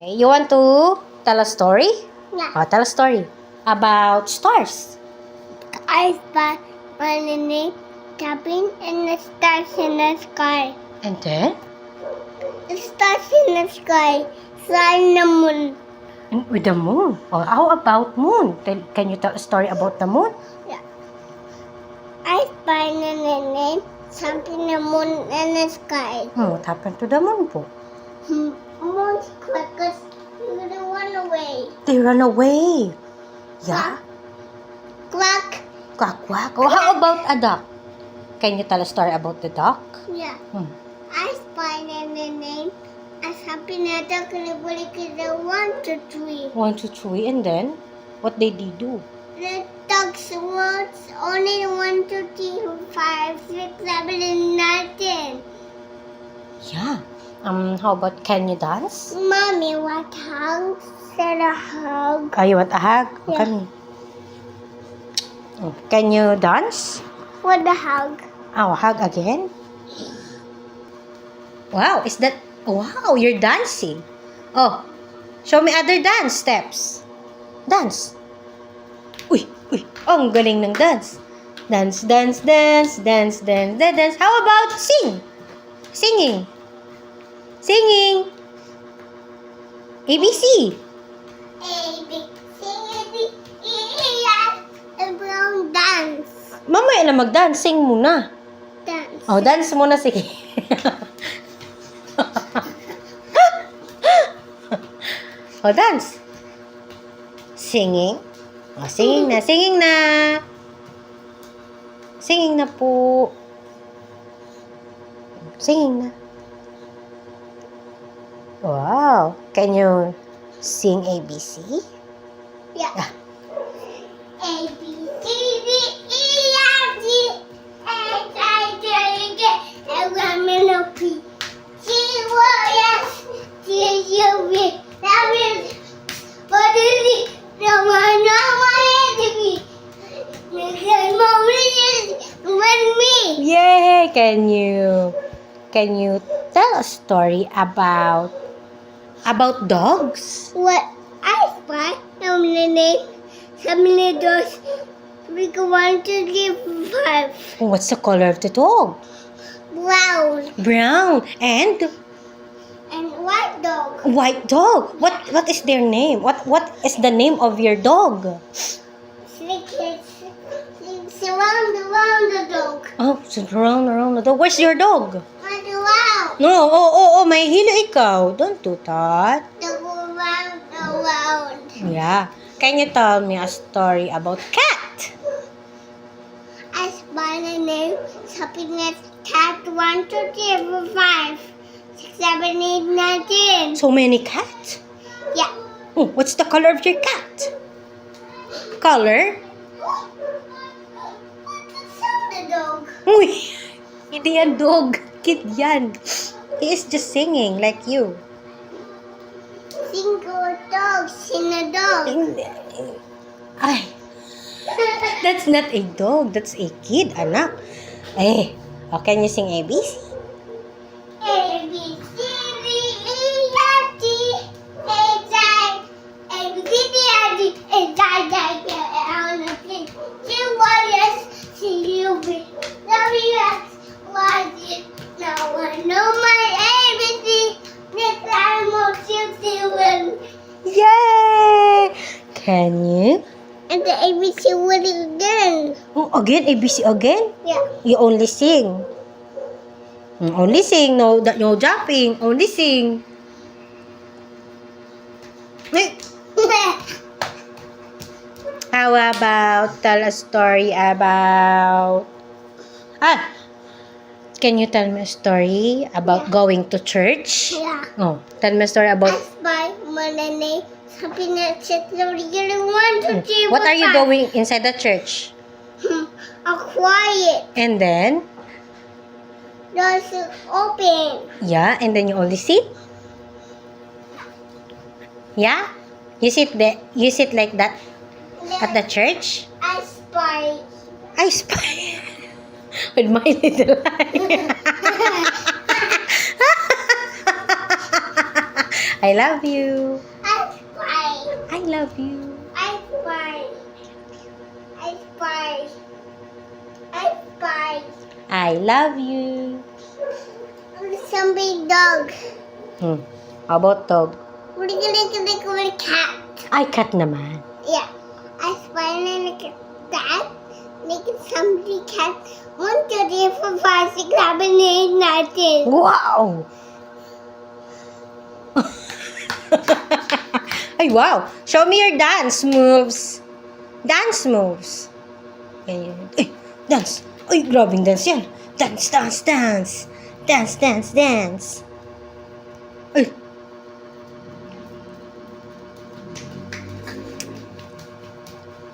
You want to tell a story? Yeah. Oh, tell a story about stars. I spy running, tapping in the stars in the sky. And then? The stars in the sky, sun the moon. And with the moon. Oh, how about moon? Can you tell a story about the moon? Yeah. I spy running, something the moon in the sky. What happened to the moon po? Moon's crackers, you're gonna run away. They run away. Yeah. Quack. Quack, quack. Oh, how about a duck? Can you tell a story about the duck? Yeah. Hmm. I spy running, I something the duck and everybody could 1, 2, 3. 1, 2, 3. And then? What did they do? The ducks was only 1, 2, 3, 5, 6, 7, and 9. Yeah. How about can you dance? Mommy, what hug? Said a hug. Oh, you want a hug? Yeah. Come. Can you dance? What the hug? Oh, hug again? Wow, is that... Wow, you're dancing. Oh, show me other dance steps. Dance. Uy, uy. Oh, ang galing ng dance. Dance, dance, dance, dance, dance, dance, dance. How about sing? Singing. Singing. ABC. A, B, C, D, E, F, and brown dance. Mamaya na mag-dance. Sing muna. Dance. Oh, dance muna. Sige. Oh, dance. Singing. Oh, singing na. Singing na. Singing na po. Singing na. Wow. Can you sing ABC? Yeah. Ah. A, B, C, D, E, F, G, H, I, J, K, L, M, N, O, P, Q, R, S, T, U, V, W, what is it? No one, Yay! Can you tell a story about dogs? What I spy, how many doors? We go 1, 2, 3, 4, 5. What's the color of the dog? Brown Brown and and white dog. white dog. What is their name? What is the name of your dog? Surround around the dog. Oh, so around the dog. Where's your dog? Run around. No, oh, may hilo ikaw. Don't do that. The around. Yeah. Can you tell me a story about cat? I spy the name. Happiness cat 1, 2, 3, 4, 5, 6, 7, 8, 9, 10. So many cats? Yeah. Oh, what's the color of your cat? Color? The dog. Uy, hindi yan dog. Kid yan. He is just singing like you. Single dogs in a dog. Ay, that's not a dog. That's a kid, anak. Eh, can you sing ABC? A, B, C, D, E, F, G, H, I, A, B, C, D, E, F, G, H, I, J, K, L, M, N, O, P, Q, R, S, T, U, V, W, X, Y, Z. Now I know my ABC. Next time I'll choose you. Yay! Can you? And the ABC will again. Oh, again, ABC again? Yeah. You only sing. Only sing, no jumping. Only sing. Eh, how about tell a story about... Can you tell me a story about going to church? Yeah. Oh, tell me a story I about... spy Monday. Something that says 1, 2, 3, 4, What are you 5. doing inside the church? A quiet. And then... Doors open. Yeah, and then you only sit? Yeah? You sit like that at the church? I spy. I spy with my little eye. I love you. I spy. I love you. I spy. I spy. I spy. I love you. Some big dog. How about dog? What are you gonna make with a cat? Ay, cat naman. Yeah. I spy and look at that. Make it somebody cat. 1, 2, 3, 4, 5, 6, 7, 8, 9, 10. Wow! Ay, wow! Show me your dance moves. Dance moves. Ayan. Ay, dance. Ay, grabing dance yan. Dance, dance, dance. Dance, dance, dance. Ay,